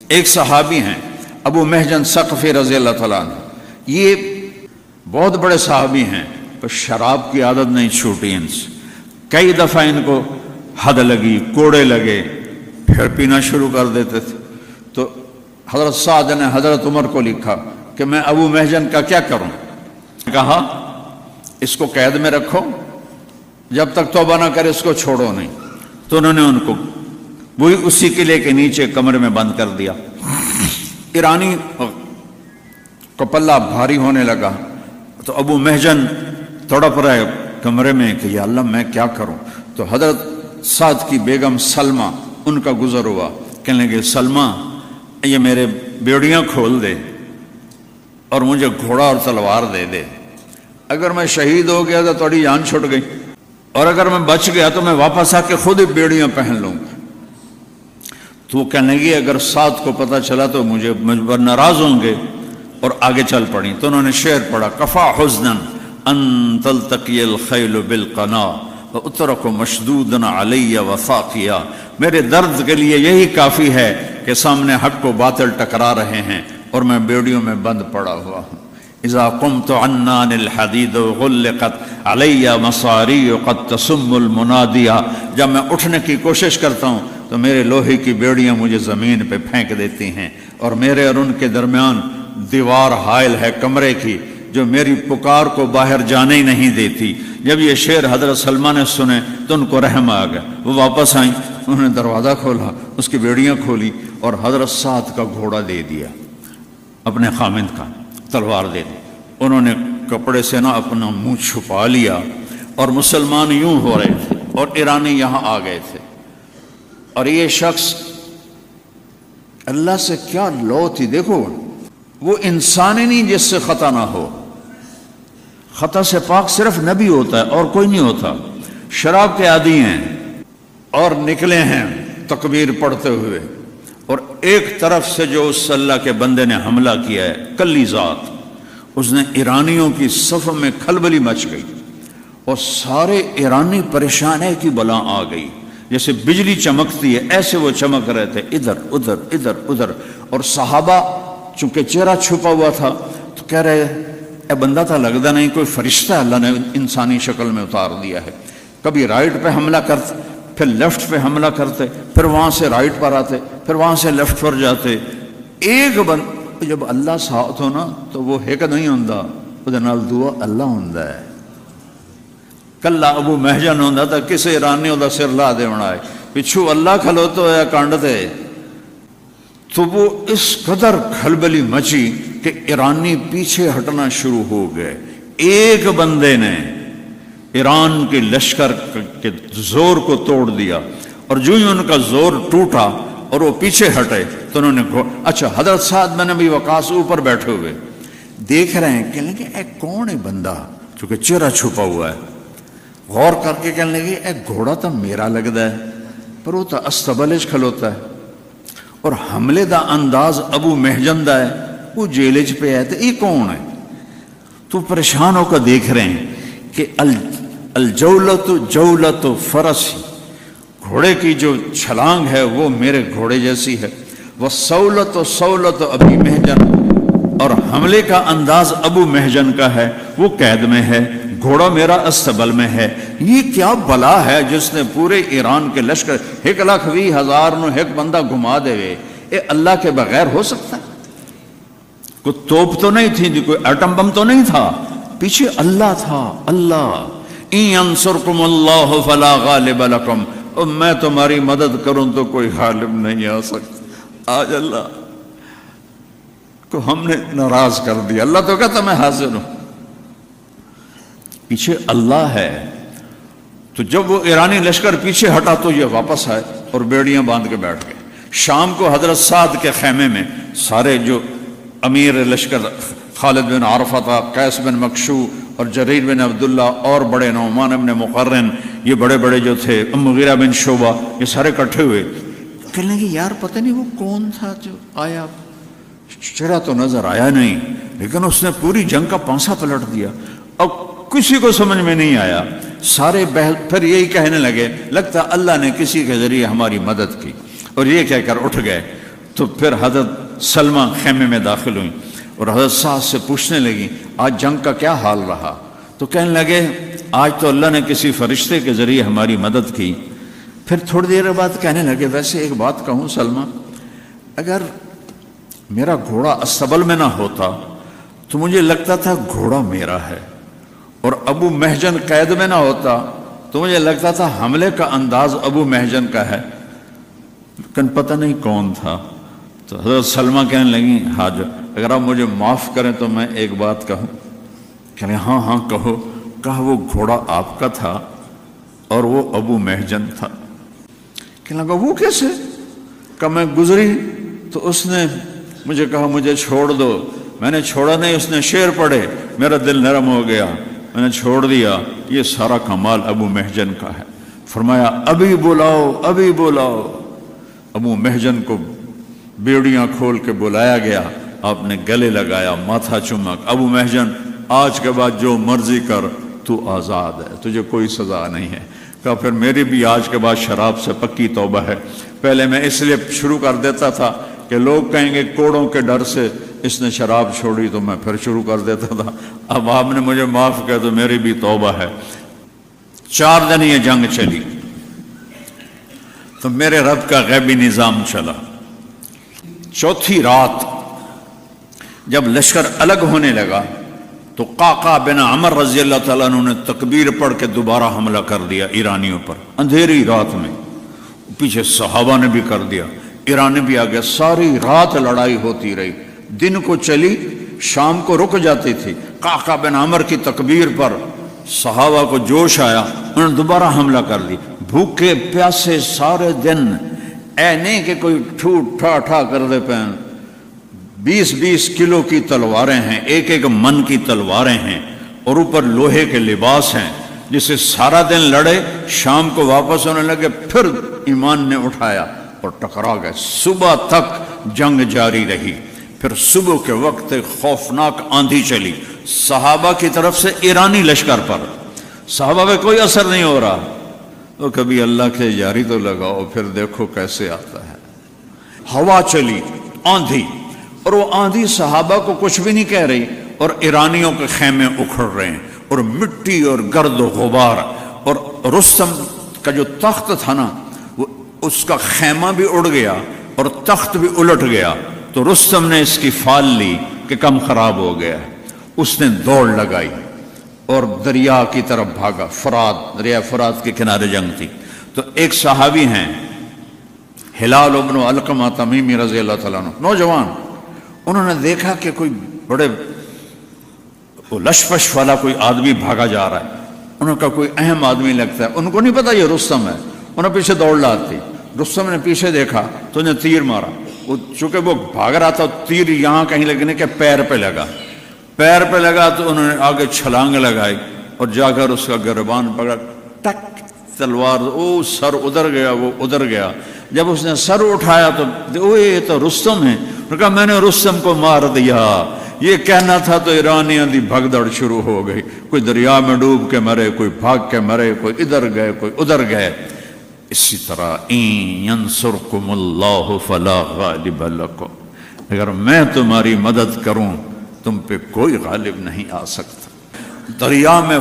ایک صحابی ہیں ابو محجن ثقفی رضی اللہ تعالیٰ عنہ، یہ بہت بڑے صحابی ہیں، پر شراب کی عادت نہیں چھوٹی ان سے۔ کئی دفعہ ان کو حد لگی، کوڑے لگے، پھر پینا شروع کر دیتے تھے۔ تو حضرت سعد نے حضرت عمر کو لکھا کہ میں ابو محجن کا کیا کروں؟ کہا اس کو قید میں رکھو، جب تک توبہ نہ کرے اس کو چھوڑو نہیں۔ تو انہوں نے ان کو وہی اسی قلعے کے نیچے کمرے میں بند کر دیا۔ ایرانی کو پلہ بھاری ہونے لگا تو ابو محجن تڑپ رہے کمرے میں کہ یا اللہ میں کیا کروں۔ تو حضرت سعد کی بیگم سلمہ ان کا گزر ہوا، کہنے لگے سلمہ یہ میرے بیڑیاں کھول دے اور مجھے گھوڑا اور تلوار دے دے، اگر میں شہید ہو گیا تو تھوڑی جان چھٹ گئی، اور اگر میں بچ گیا تو میں واپس آ کے خود ہی بیڑیاں پہن لوں گا۔ تو وہ کہنے لگی اگر سعد کو پتہ چلا تو مجھ پر ناراض ہوں گے، اور آگے چل پڑی۔ تو انہوں نے شعر پڑھا، کفا حزنا ان تلتقی الخیل بالقنا واترک مشدودا علی وفاقیا، میرے درد کے لیے یہی کافی ہے کہ سامنے حق و باطل ٹکرا رہے ہیں اور میں بیڑیوں میں بند پڑا ہوا ہوں۔ اذا قمت عنان الحدید غلقت علی مصاری قد تسم المنادیا، جب میں اٹھنے کی کوشش کرتا ہوں تو میرے لوہے کی بیڑیاں مجھے زمین پہ پھینک دیتی ہیں، اور میرے اور ان کے درمیان دیوار حائل ہے کمرے کی جو میری پکار کو باہر جانے ہی نہیں دیتی۔ جب یہ شعر حضرت سلمہ نے سنے تو ان کو رحم آ گیا، وہ واپس آئیں، انہوں نے دروازہ کھولا، اس کی بیڑیاں کھولی اور حضرت سعد کا گھوڑا دے دیا، اپنے خامند کا تلوار دے دی۔ انہوں نے کپڑے سے نہ اپنا منہ چھپا لیا، اور مسلمان یوں ہو رہے تھے اور ایرانی یہاں آ گئے تھے، اور یہ شخص اللہ سے کیا لو تھی، دیکھو وہ انسان ہی نہیں جس سے خطا نہ ہو، خطا سے پاک صرف نبی ہوتا ہے اور کوئی نہیں ہوتا۔ شراب کے عادی ہیں اور نکلے ہیں تکبیر پڑھتے ہوئے، اور ایک طرف سے جو اس اللہ کے بندے نے حملہ کیا ہے کلی ذات، اس نے ایرانیوں کی صف میں کھلبلی مچ گئی اور سارے ایرانی پریشان ہے کہ بلا آ گئی، جیسے بجلی چمکتی ہے ایسے وہ چمک رہے تھے، ادھر ادھر ادھر ادھر۔ اور صحابہ چونکہ چہرہ چھپا ہوا تھا تو کہہ رہے اے بندہ تھا لگتا نہیں کوئی فرشتہ اللہ نے انسانی شکل میں اتار دیا ہے۔ کبھی رائٹ پہ حملہ کرتے، پھر لیفٹ پہ حملہ کرتے، پھر وہاں سے رائٹ پر آتے، پھر وہاں سے لیفٹ پر جاتے۔ ایک جب اللہ ساتھ ہو نا تو وہ ایک نہیں ہوندا، وہ نال دعا اللہ ہوندا ہے۔ کلا ابو محجن ہوندا تھا کسے ایرانی دا سر لا دے ہونا ہے، پچھو اللہ کھلوتا ہوا کانڈ دے۔ تو وہ اس قدر کھلبلی مچی کہ ایرانی پیچھے ہٹنا شروع ہو گئے۔ ایک بندے نے ایران کے لشکر کے زور کو توڑ دیا، اور جو ہی ان کا زور ٹوٹا اور وہ پیچھے ہٹے تو انہوں نے اچھا حضرت سعد بن ابی وقاص اوپر بیٹھے ہوئے دیکھ رہے ہیں، کہنے لگے اے کون ہے بندہ، چونکہ چہرہ چھپا ہوا ہے۔ غور کر کے کہنے لگے اے گھوڑا تو میرا لگتا ہے، پر وہ تو استبلج کھلوتا ہے، اور حملے دا انداز ابو محجن دا ہے، وہ جیلج پہ ہے، تو یہ کون ہے؟ تو پریشان ہو کر دیکھ رہے ہیں کہ الجولت جولت فرسی، گھوڑے کی جو چھلانگ ہے وہ میرے گھوڑے جیسی ہے، وہ سولت سولت ابی محجن، اور حملے کا انداز ابو محجن کا ہے، وہ قید میں ہے، گھوڑا میرا استبل میں ہے۔ یہ کیا بلا ہے جس نے پورے ایران کے لشکر 1,20,000 نو ایک بندہ گھما دے وے، اے اللہ کے بغیر ہو سکتا ہے؟ کوئی توپ تو نہیں تھی، کوئی ایٹم بم تو نہیں تھا، پیچھے اللہ تھا۔ اللہ ان ینصرکم اللہ فلا غالب لکم، اور میں تمہاری مدد کروں تو کوئی غالب نہیں آ سکتا۔ آج اللہ کو ہم نے ناراض کر دیا، اللہ تو کہتا میں حاضر ہوں، پیچھے اللہ ہے۔ تو جب وہ ایرانی لشکر پیچھے ہٹا تو یہ واپس آئے اور بیڑیاں باندھ کے بیٹھ گئے۔ شام کو حضرت سعد کے خیمے میں سارے جو امیر لشکر خالد بن عرفہ، قیس بن مکشو اور جریر بن عبداللہ اور بڑے نعمان بن مقرن، یہ بڑے بڑے جو تھے، مغیرہ بن شعبہ، یہ سارے اکٹھے ہوئے۔ کہنے لگے یار پتہ نہیں وہ کون تھا جو آیا، چہرہ تو نظر آیا نہیں، لیکن اس نے پوری جنگ کا پانسا پلٹ دیا۔ اب کسی کو سمجھ میں نہیں آیا، سارے پھر یہی کہنے لگے لگتا اللہ نے کسی کے ذریعے ہماری مدد کی، اور یہ کہہ کر اٹھ گئے۔ تو پھر حضرت سلمہ خیمے میں داخل ہوئیں اور حضرت سعد سے پوچھنے لگیں آج جنگ کا کیا حال رہا؟ تو کہنے لگے آج تو اللہ نے کسی فرشتے کے ذریعے ہماری مدد کی۔ پھر تھوڑی دیر بعد کہنے لگے ویسے ایک بات کہوں سلمہ، اگر میرا گھوڑا استبل میں نہ ہوتا تو مجھے لگتا تھا گھوڑا میرا ہے، اور ابو محجن قید میں نہ ہوتا تو مجھے لگتا تھا حملے کا انداز ابو محجن کا ہے، لیکن پتہ نہیں کون تھا۔ تو حضرت سلمہ کہنے لگی حاج اگر آپ مجھے معاف کریں تو میں ایک بات کہوں؟ کہنے ہاں ہاں کہو۔ کہا وہ گھوڑا آپ کا تھا اور وہ ابو محجن تھا۔ کہنے لگا وہ کیسے؟ کہ میں گزری تو اس نے مجھے کہا مجھے چھوڑ دو، میں نے چھوڑا نہیں، اس نے شعر پڑھے، میرا دل نرم ہو گیا، میں نے چھوڑ دیا، یہ سارا کمال ابو محجن کا ہے۔ فرمایا ابھی بلاؤ ابھی بلاؤ۔ ابو محجن کو بیڑیاں کھول کے بلایا گیا، آپ نے گلے لگایا، ماتھا چوما، ابو محجن آج کے بعد جو مرضی کر، تو آزاد ہے، تجھے کوئی سزا نہیں ہے۔ کہا پھر میری بھی آج کے بعد شراب سے پکی توبہ ہے، پہلے میں اس لیے شروع کر دیتا تھا کہ لوگ کہیں گے کوڑوں کے ڈر سے اس نے شراب چھوڑی، تو میں پھر شروع کر دیتا تھا، اب آپ نے مجھے معاف کیا تو میری بھی توبہ ہے۔ 4 دن یہ جنگ چلی تو میرے رب کا غیبی نظام چلا۔ چوتھی رات جب لشکر الگ ہونے لگا تو قعقاع بن عمر رضی اللہ تعالیٰ عنہ نے تکبیر پڑھ کے دوبارہ حملہ کر دیا ایرانیوں پر، اندھیری رات میں، پیچھے صحابہ نے بھی کر دیا، ایرانی بھی آگیا، ساری رات لڑائی ہوتی رہی، دن کو چلی، شام کو رک جاتی تھی۔ قعقاع بن عمر کی تکبیر پر صحابہ کو جوش آیا، انہوں نے دوبارہ حملہ کر دی، بھوکے پیاسے سارے دن، اے نہیں کہ کوئی ٹھوٹ ٹھا ٹھا کر دے پین، 20-20 کلو کی تلواریں ہیں، ایک ایک من کی تلواریں ہیں، اور اوپر لوہے کے لباس ہیں، جسے سارا دن لڑے، شام کو واپس ہونے لگے، پھر ایمان نے اٹھایا اور ٹکرا گئے۔ صبح تک جنگ جاری رہی، پھر صبح کے وقت خوفناک آندھی چلی صحابہ کی طرف سے ایرانی لشکر پر، صحابہ پہ کوئی اثر نہیں ہو رہا، تو کبھی اللہ کے جاری تو لگاؤ پھر دیکھو کیسے آتا ہے۔ ہوا چلی، آندھی، اور وہ آندھی صحابہ کو کچھ بھی نہیں کہہ رہی، اور ایرانیوں کے خیمے اکھڑ رہے ہیں، اور مٹی اور گرد و غبار، اور رستم کا جو تخت تھا نا وہ اس کا خیمہ بھی اڑ گیا اور تخت بھی الٹ گیا، تو رستم نے اس کی فال لی کہ کم خراب ہو گیا، اس نے دوڑ لگائی اور دریا کی طرف بھاگا، فرات، دریا فرات کے کنارے جنگ تھی۔ تو ایک صحابی ہیں ہلال ابن علقمہ تمیمی رضی اللہ تعالیٰ عنہ، نوجوان، انہوں نے دیکھا کہ کوئی بڑے لشپش والا کوئی آدمی بھاگا جا رہا ہے، انہوں نے کہا کوئی اہم آدمی لگتا ہے، ان کو نہیں پتا یہ رستم ہے، انہوں نے پیچھے دوڑ لاتی، رستم نے پیچھے دیکھا تو انہیں تیر مارا، چونکہ وہ بھاگ رہا تھا، تیر یہاں کہیں لگنے کے پیر پہ لگا، پیر پہ لگا تو انہوں نے آگے چھلانگ لگائی اور جا کر اس کا گربان پکڑا، ٹک تلوار، او سر ادھر گیا، وہ ادھر گیا، جب اس نے سر اٹھایا تو یہ تو رستم ہے، انہوں نے کہا میں نے رستم کو مار دیا، یہ کہنا تھا تو ایرانیوں دی بھگدڑ شروع ہو گئی، کوئی دریا میں ڈوب کے مرے، کوئی بھاگ کے مرے، کوئی ادھر گئے کوئی ادھر گئے۔ اسی طرح این ینصرکم اللہ فلا غالب لکم، اگر میں تمہاری مدد کروں تم پہ کوئی غالب نہیں آ سکتا۔ دریا میں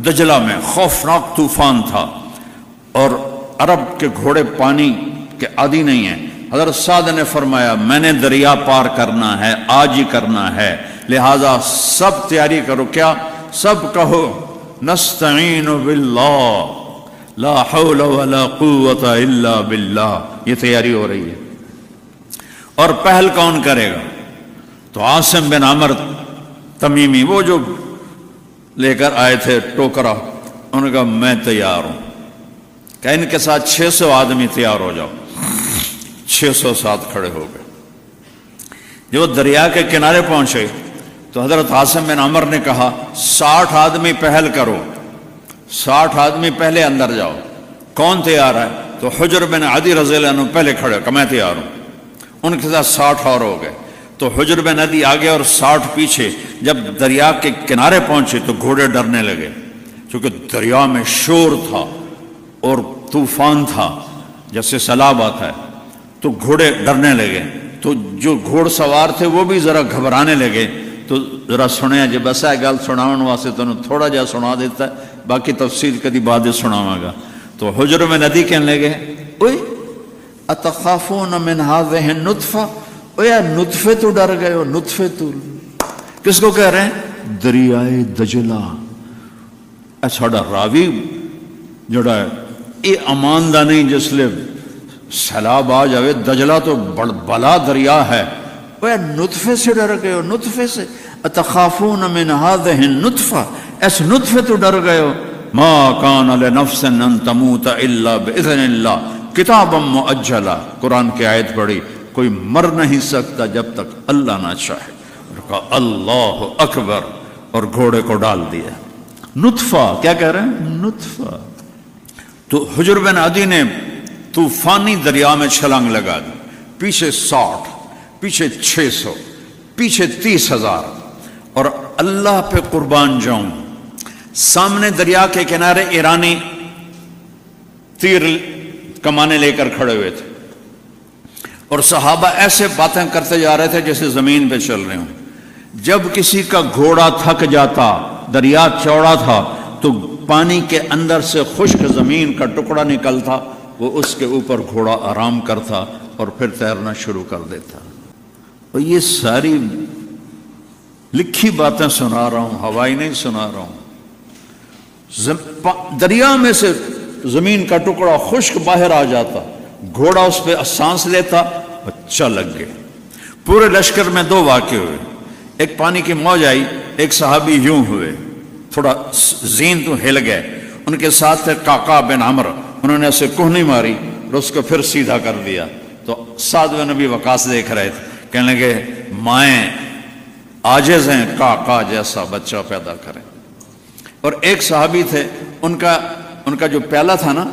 دجلہ میں خوفناک طوفان تھا اور عرب کے گھوڑے پانی کے عادی نہیں ہیں، حضرت سعد نے فرمایا میں نے دریا پار کرنا ہے، آج ہی کرنا ہے، لہذا سب تیاری کرو، کیا سب کہو نستعین باللہ لا حول ولا قوت الا باللہ، یہ تیاری ہو رہی ہے۔ اور پہل کون کرے گا؟ تو عاصم بن عمر تمیمی، وہ جو لے کر آئے تھے ٹوکرا، انہوں نے کہا میں تیار ہوں، کہ ان کے ساتھ 600 آدمی تیار ہو جاؤ، 600 ساتھ کھڑے ہو گئے۔ جب دریا کے کنارے پہنچے تو حضرت عاصم بن عمر نے کہا 60 آدمی پہل کرو، 60 آدمی پہلے اندر جاؤ، کون تیار ہے؟ تو حجر بن عدی رضی اللہ عنہ پہلے کھڑے کہ میں تیار ہوں، ان کے ساتھ 60 اور ہو گئے، تو حجر بن عدی آگے اور 60 پیچھے۔ جب دریا کے کنارے پہنچے تو گھوڑے ڈرنے لگے، چونکہ دریا میں شور تھا اور طوفان تھا جیسے سیلاب آتا ہے، تو گھوڑے ڈرنے لگے، جو گھوڑ سوار تھے وہ بھی ذرا گھبرانے لگے. تو ذرا سنیا جی بس ہے گل سناؤن واسطے تمہیں تھوڑا جہا سنا دیتا ہے, باقی تفصیل کدی بعد سناواں گا. تو حجر میں ندی کہنے لگے اوئے اتخافون من هذه النطفہ, اوے نطفے تو ڈر گئے ہو, نطفے تو کس کو کہہ رہے ہیں؟ دریائے دجلہ. ساڈا راوی جڑا ہے یہ اماندہ نہیں, جس لئے سیلاب آ جاوے, دجلہ تو بلا دریا ہے. اوے نطفے سے ڈر گئے ہو, نطفے سے. اتخافون من هذه النطفہ, اس نطفے تو ڈر گئے ہو. ما کان لنفس ان تموت الا باذن اللہ کتابا مؤجلا. قرآن کی آیت پڑھی, کوئی مر نہیں سکتا جب تک اللہ نہ چاہے. کہا اللہ اکبر, اور گھوڑے کو ڈال دیا. نطفہ کیا کہہ رہے ہیں؟ نطفہ. تو حجر بن عدی نے طوفانی دریا میں چھلانگ لگا دی. پیچھے 60, پیچھے 600, پیچھے 30,000, اور اللہ پہ قربان جاؤں سامنے دریا کے کنارے ایرانی تیر کمانے لے کر کھڑے ہوئے تھے, اور صحابہ ایسے باتیں کرتے جا رہے تھے جیسے زمین پہ چل رہے ہوں. جب کسی کا گھوڑا تھک جاتا, دریا چوڑا تھا, تو پانی کے اندر سے خشک زمین کا ٹکڑا نکلتا, وہ اس کے اوپر گھوڑا آرام کرتا اور پھر تیرنا شروع کر دیتا. اور یہ ساری لکھی باتیں سنا رہا ہوں, ہوائی نہیں سنا رہا ہوں. دریا میں سے زمین کا ٹکڑا خشک باہر آ جاتا, گھوڑا اس پہ سانس لیتا, اچھا لگ گئے. پورے لشکر میں 2 واقعے ہوئے. ایک پانی کی موج آئی, ایک صحابی یوں ہوئے, تھوڑا زین تو ہل گئے. ان کے ساتھ تھے قعقاع بن عمرو, انہوں نے اسے کوہنی ماری اور اس کو پھر سیدھا کر دیا. تو سعد بن ابی وقاص دیکھ رہے تھے, کہنے لگے مائیں عاجز ہیں, قعقاع جیسا بچہ پیدا کریں. اور ایک صحابی تھے, ان کا جو پیالہ تھا نا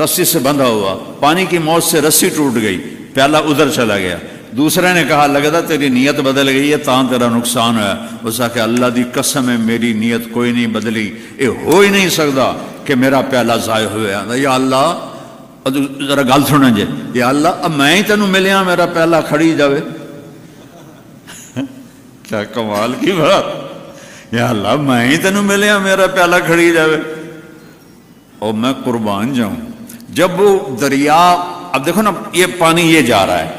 رسی سے بندھا ہوا, پانی کی موج سے رسی ٹوٹ گئی, پیالہ ادھر چلا گیا. دوسرے نے کہا لگتا تیری نیت بدل گئی ہے, تاں تیرا نقصان ہوا. اس کہ اللہ دی قسم ہے میری نیت کوئی نہیں بدلی, یہ ہو ہی نہیں سکتا کہ میرا پیالہ ضائع ہوئے. یا اللہ, ذرا گل سنیں جے, یا اللہ اب میں ہی تینوں ملیا میرا پیالہ کھڑی جاوے. کیا کمال کی بات, یا اللہ میں ہی تینوں ملیا میرا پیالہ کھڑی جاوے اور میں قربان جاؤں. جب وہ دریا, اب دیکھو نا یہ پانی یہ جا رہا ہے,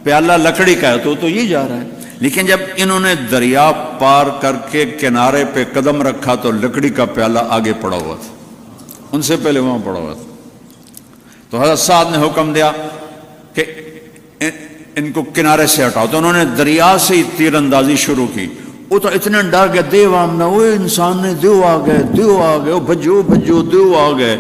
پیالہ لکڑی کا ہے تو یہ جا رہا ہے, لیکن جب انہوں نے دریا پار کر کے کنارے پہ قدم رکھا تو لکڑی کا پیالہ آگے پڑا ہوا تھا, ان سے پہلے وہاں پڑا ہوا تھا. تو حضرت سعد نے حکم دیا کہ ان کو کنارے سے ہٹاؤ. تو انہوں نے دریا سے ہی تیر اندازی شروع کی. وہ تو اتنے ڈر گئے, دیو آمنا, وہ انسان نے دیو آ گئے, دیو آ گئے, وہ بھجو بھجو دیو آ گئے.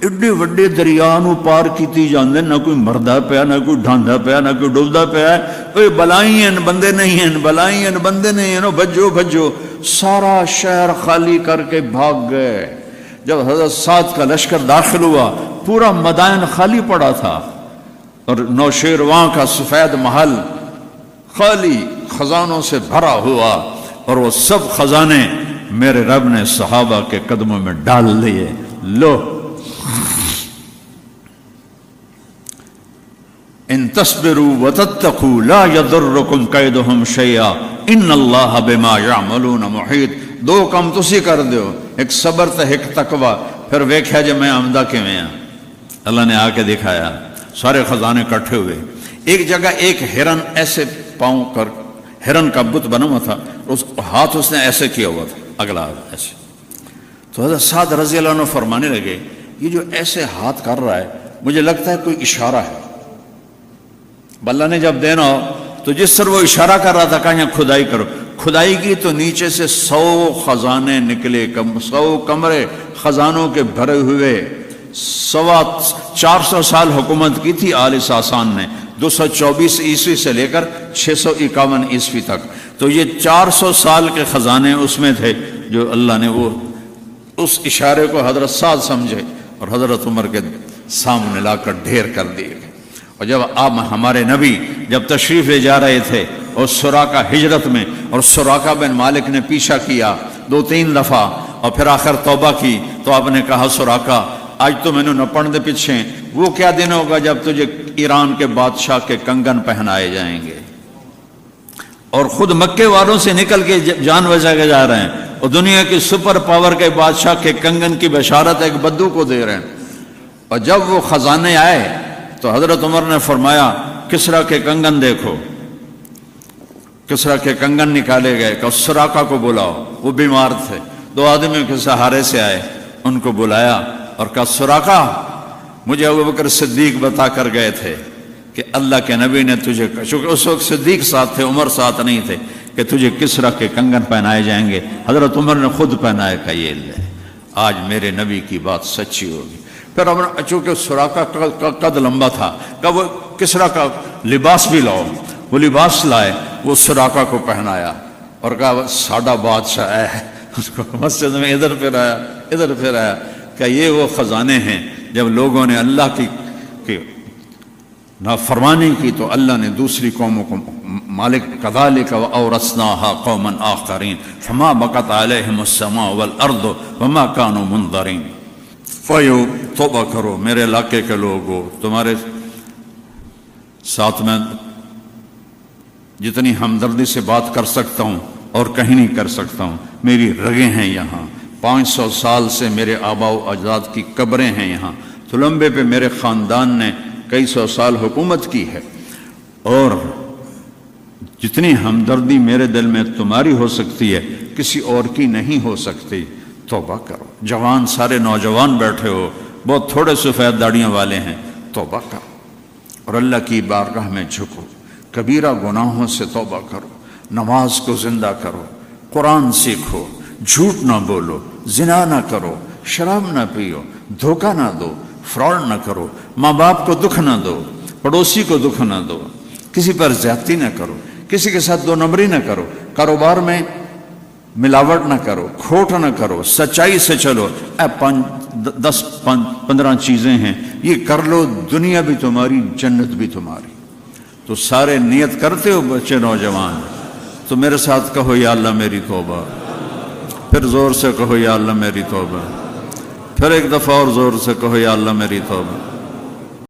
ایڈے وڈے دریا نو پار کیتی جاندے, نہ کوئی مردا پیا, نہ کوئی ڈھاندا پیا, نہ کوئی ڈبدا پیا. اوے بلائی ہیں بندے نہیں ہیں, بلائی ہیں بندے نہیں ہیں, بھجو بھجو. سارا شہر خالی کر کے بھاگ گئے. جب حضرت سعد کا لشکر داخل ہوا, پورا مدائن خالی پڑا تھا, اور نوشیروان کا سفید محل خالی خزانوں سے بھرا ہوا, اور وہ سب خزانے میرے رب نے صحابہ کے قدموں میں ڈال دیے. لو ان تصبروا وتتقوا لا يضركم كيدهم شيئا ان الله بما يعملون محيط. 2 کام تسی کر دیو, ایک صبر تے ایک تقوی. پھر ویکھیا جے میں آمدہ کیویں ہاں, اللہ نے آ کے دکھایا. سارے خزانے کٹھے ہوئے. ایک جگہ ایک ہرن ایسے پاؤں کر, ہرن کا بت بنا ہوا تھا, اس ہاتھ اس نے ایسے کیا ہوا تھا, اگلا ایسے. تو حضرت سعد رضی اللہ عنہ فرمانے لگے یہ جو ایسے ہاتھ کر رہا ہے مجھے لگتا ہے کوئی اشارہ ہے. اللہ نے جب دینا ہو تو جس طرح وہ اشارہ کر رہا تھا کہا یہاں کھدائی کرو. کھدائی کی تو نیچے سے 100 خزانے نکلے, 100 کمرے خزانوں کے بھرے ہوئے. 400 سال حکومت کی تھی آل ساسان نے, 224 عیسوی سے لے کر 651 عیسوی تک. تو یہ 400 سال کے خزانے اس میں تھے جو اللہ نے وہ اس اشارے کو حضرت سعد سمجھے اور حضرت عمر کے سامنے لا کر ڈھیر کر دیے. اور جب آپ ہمارے نبی جب تشریف لے جا رہے تھے اور سراقہ ہجرت میں, اور سراقہ بن مالک نے پیچھا کیا 2-3 دفعہ اور پھر آخر توبہ کی, تو آپ نے کہا سراقہ آج تو میں نے نپن دے پیچھے, وہ کیا دن ہوگا جب تجھے ایران کے بادشاہ کے کنگن پہنائے جائیں گے. اور خود مکے والوں سے نکل کے جان بچا کے جا رہے ہیں، اور دنیا کی سپر پاور کے بادشاہ کے کنگن کی بشارت ایک بدو کو دے رہے ہیں۔ اور جب وہ خزانے آئے تو حضرت عمر نے فرمایا کسرا کے کنگن دیکھو۔ کسرا کے کنگن نکالے گئے کہ سراقہ کو بلاؤ، وہ بیمار تھے، 2 آدمی کے سہارے سے آئے، ان کو بلایا اور کہا سراقہ، مجھے ابوبکر صدیق بتا کر گئے تھے کہ اللہ کے نبی نے تجھے، چونکہ اس وقت صدیق ساتھ تھے، عمر ساتھ نہیں تھے، کہ تجھے کسرا کے کنگن پہنائے جائیں گے۔ حضرت عمر نے خود پہنائے کہ یہ لے، آج میرے نبی کی بات سچی ہوگی۔ پھر چونکہ سراقہ کا قد لمبا تھا، کہ وہ کسرا کا لباس بھی لاؤ، وہ لباس لائے، وہ سراقہ کو پہنایا اور کہا ساڈا بادشاہ ہے۔ اس کو مسجد میں ادھر پھر آیا کہ یہ وہ خزانے ہیں جب لوگوں نے اللہ کی نافرمانی کی تو اللہ نے دوسری قوموں کو مالک کذالک وَأَوْرَثْنَاهَا قَوْمًا آخَرِينَ فَمَا بَقَتْ عَلَيْهِمُ السَّمَاءُ وَالْأَرْضُ وَمَا كَانُوا مُنظَرِينَ۔ توبہ کرو میرے علاقے کے لوگو، تمہارے ساتھ میں جتنی ہمدردی سے بات کر سکتا ہوں اور کہیں نہیں کر سکتا ہوں، میری رگیں ہیں یہاں، 500 سال سے میرے آباء و اجداد کی قبریں ہیں یہاں، تلمبے پہ میرے خاندان نے کئی 100 سال حکومت کی ہے، اور جتنی ہمدردی میرے دل میں تمہاری ہو سکتی ہے کسی اور کی نہیں ہو سکتی۔ توبہ کرو، جوان سارے نوجوان بیٹھے ہو، بہت تھوڑے سفید داڑیاں والے ہیں، توبہ کرو اور اللہ کی بارگاہ میں جھکو، کبیرہ گناہوں سے توبہ کرو، نماز کو زندہ کرو، قرآن سیکھو، جھوٹ نہ بولو، زنا نہ کرو، شراب نہ پیو، دھوکہ نہ دو، فراڈ نہ کرو، ماں باپ کو دکھ نہ دو، پڑوسی کو دکھ نہ دو، کسی پر زیادتی نہ کرو، کسی کے ساتھ 2 نمبری نہ کرو، کاروبار میں ملاوٹ نہ کرو، کھوٹ نہ کرو، سچائی سے چلو۔ 10-15 چیزیں ہیں، یہ کر لو، دنیا بھی تمہاری، جنت بھی تمہاری۔ تو سارے نیت کرتے ہو بچے نوجوان، تو میرے ساتھ کہو یا اللہ میری توبہ، پھر زور سے کہو یا اللہ میری توبہ، پھر ایک دفعہ اور زور سے کہو یا اللہ میری توبہ۔